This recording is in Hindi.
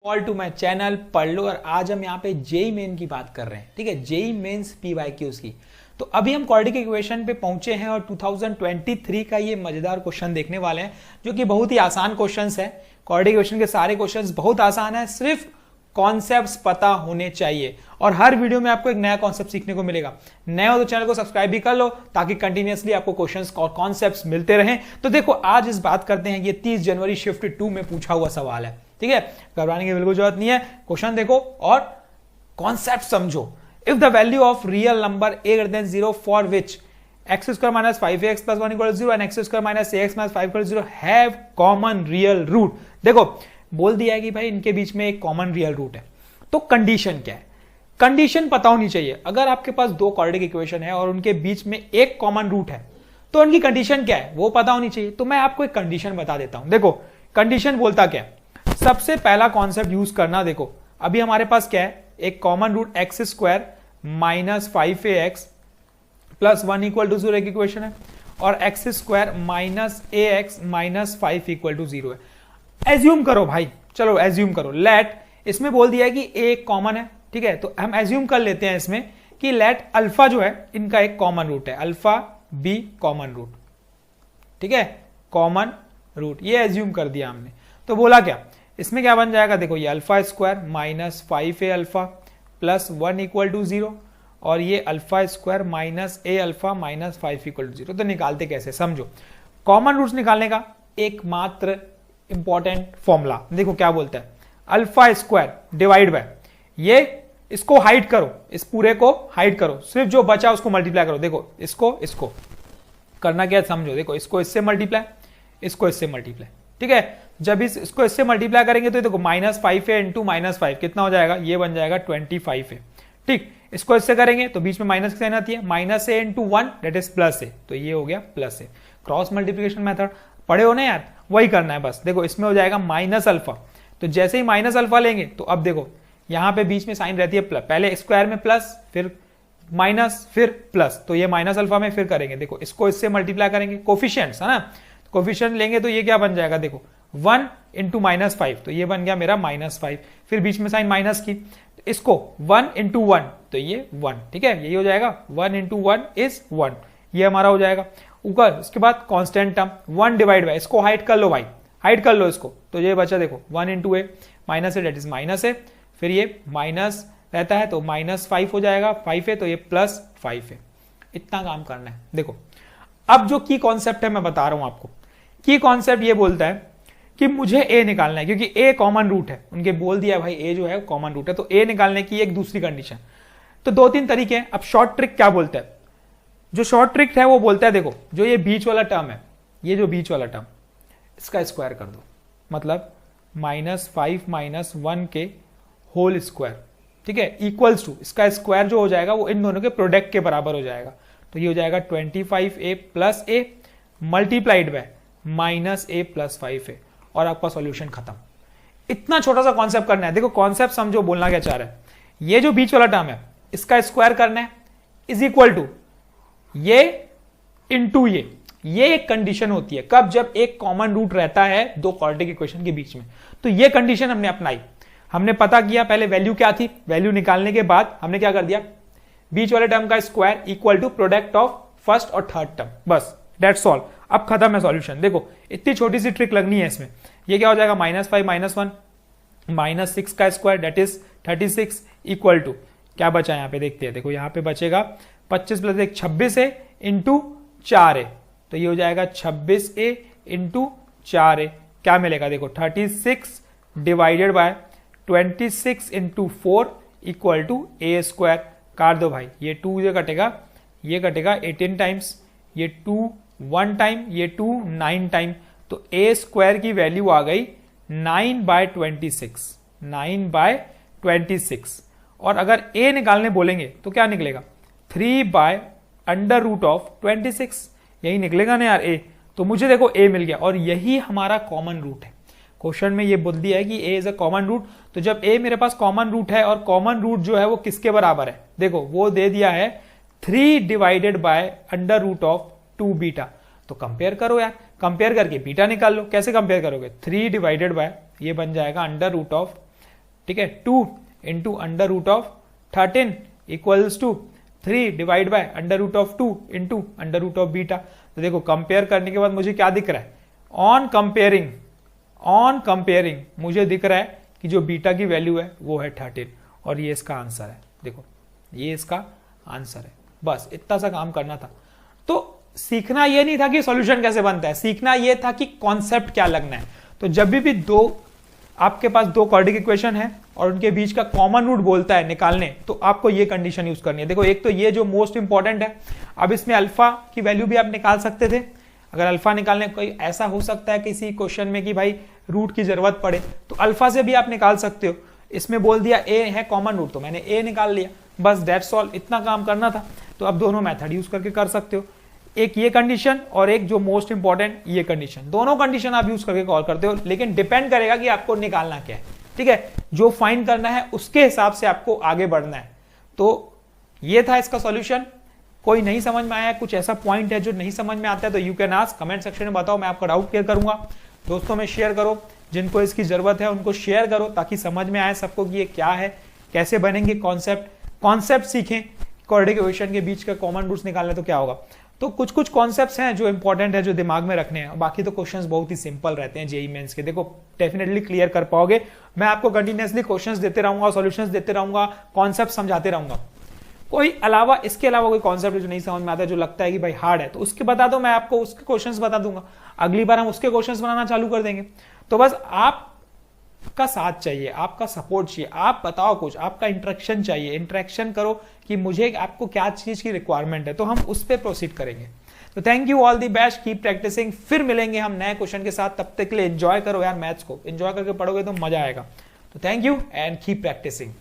ऑल टू माई चैनल पढ़ लो। और आज हम यहाँ पे जेई मेन की बात कर रहे हैं, ठीक है, जेई मेंस पीवाईक्यूज की। तो अभी हम क्वाड्रेटिक इक्वेशन पे पहुंचे हैं और 2023 का ये मजेदार क्वेश्चन देखने वाले हैं, जो कि बहुत ही आसान क्वेश्चंस है। क्वाड्रेटिक इक्वेशन के सारे क्वेश्चंस बहुत आसान है, सिर्फ कॉन्सेप्ट्स पता होने चाहिए। और हर वीडियो में आपको एक नया कॉन्सेप्ट सीखने को मिलेगा। नए हो तो चैनल को सब्सक्राइब भी कर लो, ताकि कंटिन्यूअसली आपको क्वेश्चंस और कॉन्सेप्ट्स मिलते रहें। तो देखो, आज इस बात करते हैं, ये 30 जनवरी शिफ्ट 2 में पूछा हुआ सवाल है, ठीक है, घबराने की बिल्कुल जरूरत नहीं है। क्वेश्चन देखो और कॉन्सेप्ट समझो। If the value of real number a greater than 0 for which x square minus 5x plus 1 equal to 0 and x square minus ax minus 5 equal to 0 have common real root। देखो, बोल दिया है कि भाई इनके बीच में एक कॉमन रियल रूट है। तो कंडीशन क्या है? कंडीशन पता होनी चाहिए। अगर आपके पास दो क्वाड्रेटिक इक्वेशन है और उनके बीच में एक कॉमन रूट है, तो उनकी कंडीशन क्या है वो पता होनी चाहिए। तो मैं आपको एक कंडीशन बता देता हूं। देखो, कंडीशन बोलता क्या है, सबसे पहला कॉन्सेप्ट यूज करना। देखो, अभी हमारे पास क्या है, एक common root x square minus 5ax plus 1 equal to 0 एक इक्वेशन है, और x square minus ax minus 5 equal to 0 है। एज्यूम करो भाई, चलो एज्यूम करो, लेट, इसमें बोल दिया है कि a कॉमन है, ठीक है, तो हम एज्यूम कर लेते हैं इसमें कि लेट अल्फा जो है इनका एक कॉमन रूट है, अल्फा b कॉमन रूट, ठीक है, कॉमन रूट, ये एज्यूम कर दिया हमने। तो बोला क्या, इसमें क्या बन जाएगा, देखो, ये alpha square minus 5a alpha plus 1 equal to 0, और ये alpha square minus a alpha minus 5 equal to 0। तो निकालते कैसे, समझो। कॉमन रूट्स निकालने का एकमात्र इंपॉर्टेंट फॉर्मूला, देखो क्या बोलता है, अल्फा स्क्वायर डिवाइड बाय, ये इसको हाइड करो, इस पूरे को हाइड करो, सिर्फ जो बचा उसको मल्टीप्लाई करो। देखो, इसको करना क्या है समझो। देखो, इसको इससे मल्टीप्लाई, इसको इससे मल्टीप्लाई, ठीक है। जब इसको इससे मल्टीप्लाई करेंगे तो देखो माइनस 5 है इंटू माइनस 5 कितना हो जाएगा, ये बन जाएगा 25 है, ठीक। इसको इससे करेंगे तो बीच में माइनस की साइन आती है, minus a into 1 that is plus a, तो ये हो गया plus a. Cross multiplication method पढ़े हो ना यार, वही करना है बस। देखो, इसमें हो जाएगा माइनस अल्फा, तो जैसे ही माइनस अल्फा लेंगे तो अब देखो यहां पे बीच में साइन रहती है प्लस, पहले स्क्वायर में प्लस फिर माइनस फिर प्लस, तो ये माइनस अल्फा में फिर करेंगे। देखो, इसको इससे मल्टीप्लाई करेंगे, कोफिशिएंट्स है ना, कोफिशिएंट लेंगे तो ये क्या बन जाएगा, देखो 1 इंटू माइनस 5, तो ये बन गया मेरा माइनस 5, फिर बीच में साइन माइनस की, तो इसको 1 इंटू 1, तो ये 1, ठीक है, यही हो जाएगा 1 इंटू 1 इज 1, ये हमारा हो जाएगा ऊपर। उसके बाद कांस्टेंट टर्म 1 डिवाइड बाय, इसको हाइड कर लो भाई, हाइड कर लो इसको, तो ये बचा देखो 1 into a minus a that is minus a, फिर ये माइनस रहता है तो माइनस 5 हो जाएगा, 5 है तो ये प्लस 5 है। इतना काम करना है। देखो, अब जो की कॉन्सेप्ट है मैं बता रहा हूं आपको, की कॉन्सेप्ट ये बोलता है कि मुझे a निकालना है, क्योंकि a कॉमन रूट है, उनके बोल दिया भाई a जो है कॉमन रूट है, तो a निकालने की एक दूसरी कंडीशन। तो 2-3 तरीके हैं। अब शॉर्ट ट्रिक क्या बोलता है, जो शॉर्ट ट्रिक है वो बोलता है, देखो, जो ये बीच वाला टर्म है, ये जो बीच वाला टर्म, इसका स्क्वायर कर दो, मतलब -5 माइनस 1 के होल स्क्वायर, ठीक है, इक्वल्स टू, इसका स्क्वायर जो हो जाएगा वो इन दोनों के प्रोडक्ट के बराबर हो जाएगा। तो ये हो जाएगा 25a plus A multiplied by minus A plus 5 है, और आपका सॉल्यूशन खत्म। इतना छोटा सा कॉन्सेप्ट करना है। देखो, कॉन्सेप्ट समझो, बोलना क्या चाह रहा है, ये जो बीच वाला टर्म है इसका स्क्वायर करना है, इज इक्वल टू ये इंटू ये एक कंडीशन होती है, कब, जब एक कॉमन रूट रहता है दो क्वाड्रेटिक इक्वेशन के बीच में। तो ये कंडीशन हमने अपनाई, हमने पता किया पहले वैल्यू क्या थी, वैल्यू निकालने के बाद हमने क्या कर दिया, बीच वाले टर्म का square equal to product of first और थर्ड टर्म, बस दैट्स ऑल। अब खत्म है सॉल्यूशन। देखो, इतनी छोटी सी ट्रिक लगनी है इसमें। ये क्या हो जाएगा, -5 माइनस 1 माइनस 6 का square that is 36 equal to, क्या बचा यहाँ पे देखते हैं। देखो, यहाँ पे बचेगा 25 प्लस 1 26 है इंटू 4 है, तो ये हो जाएगा 26a इंटू 4 है। क्या मिलेगा, देखो 36 divided by 26 into 4 equal to a square. काट दो भाई, ये 2 ये कटेगा, ये कटेगा 18 टाइम्स, ये 2 1 टाइम, ये 2 9 टाइम, तो a स्क्वायर की वैल्यू आ गई 9/26, 9/26। और अगर a निकालने बोलेंगे तो क्या निकलेगा, 3/√26, यही निकलेगा ना यार a। तो मुझे देखो a मिल गया, और यही हमारा कॉमन रूट है। क्वेश्चन में ये बोल दिया है कि a is a common root, तो जब a मेरे पास कॉमन रूट है, और कॉमन रूट जो है वो किसके बराबर है, देखो वो दे दिया है 3 डिवाइडेड बाय √2 बीटा। तो कंपेयर करो यार, कंपेयर करके बीटा निकाल लो। कैसे कंपेयर करोगे, 3 डिवाइडेड बाय, ये बन जाएगा ठीक है, 2 into under root of 13 equals to 3 divide by under root of 2 into under root of beta. तो देखो कंपेयर करने के बाद मुझे क्या दिख रहा है, ऑन कंपेयरिंग मुझे दिख रहा है कि जो बीटा की वैल्यू है वो है 13 और ये इसका आंसर है। देखो ये इसका आंसर है, बस इतना सा काम करना था। तो सीखना ये नहीं था कि सॉल्यूशन कैसे बनता है, सीखना ये था कि कॉन्सेप्ट क्या लगना है। तो जब भी आपके पास दो क्वाड्रेटिक इक्वेशन है और उनके बीच का कॉमन रूट बोलता है निकालने, तो आपको ये कंडीशन यूज करनी है। देखो एक तो ये जो मोस्ट इंपॉर्टेंट है, अब इसमें अल्फा की वैल्यू भी आप निकाल सकते थे। अगर अल्फा निकालने कोई ऐसा हो सकता है किसी क्वेश्चन में कि भाई रूट की जरूरत पड़े, तो अल्फा से भी आप निकाल सकते हो। इसमें बोल दिया ए है कॉमन रूट, तो मैंने ए निकाल लिया, बस दैट्स ऑल, इतना काम करना था। तो अब दोनों मेथड यूज करके कर सकते हो, एक ये कंडीशन और एक जो मोस्ट इंपॉर्टेंट ये कंडीशन, दोनों कंडीशन आप यूज करके कॉल करते हो। लेकिन डिपेंड करेगा कि आपको निकालना क्या है, ठीक है, जो फाइंड करना है उसके हिसाब से आपको आगे बढ़ना है। तो ये था इसका सॉल्यूशन। कोई नहीं समझ में आया, कुछ ऐसा पॉइंट है जो नहीं समझ में आता है, तो you can ask, comment section में बताओ, मैं आपका डाउट क्लियर करूंगा। दोस्तों में शेयर करो, जिनको इसकी जरूरत है उनको शेयर करो, ताकि समझ में आए सबको कि ये क्या है, कैसे बनेंगे कॉन्सेप्ट सीखें। क्वाड्रेटिक इक्वेशन के बीच का कॉमन रूट्स निकालने तो क्या होगा। तो कुछ कॉन्सेप्ट्स हैं जो इंपॉर्टेंट है, जो दिमाग में रखने हैं, बाकी तो क्वेश्चंस बहुत ही सिंपल रहते हैं जेईई मेंस के। देखो डेफिनेटली क्लियर कर पाओगे, मैं आपको कंटिन्यूअसली क्वेश्चंस देते रहूंगा, सॉल्यूशंस देते रहूंगा, कॉन्सेप्ट समझाते रहूंगा। इसके अलावा कोई कॉन्सेप्ट जो नहीं समझ में आता है, जो लगता है कि भाई हार्ड है, तो उसके बता दो, मैं आपको उसके क्वेश्चंस बता दूंगा। अगली बार हम उसके क्वेश्चंस बनाना चालू कर देंगे। तो बस आपका साथ चाहिए, आपका सपोर्ट चाहिए, आप बताओ कुछ, आपका इंटरेक्शन चाहिए, इंटरेक्शन करो कि मुझे आपको क्या चीज की रिक्वायरमेंट है, तो हम उस पर प्रोसीड करेंगे। तो thank you, all the best, keep practising. फिर मिलेंगे हम नए क्वेश्चन के साथ, तब तक के लिए एंजॉय करो यार, मैथ्स को एंजॉय करके पढ़ोगे तो मजा आएगा। तो thank you and keep practising.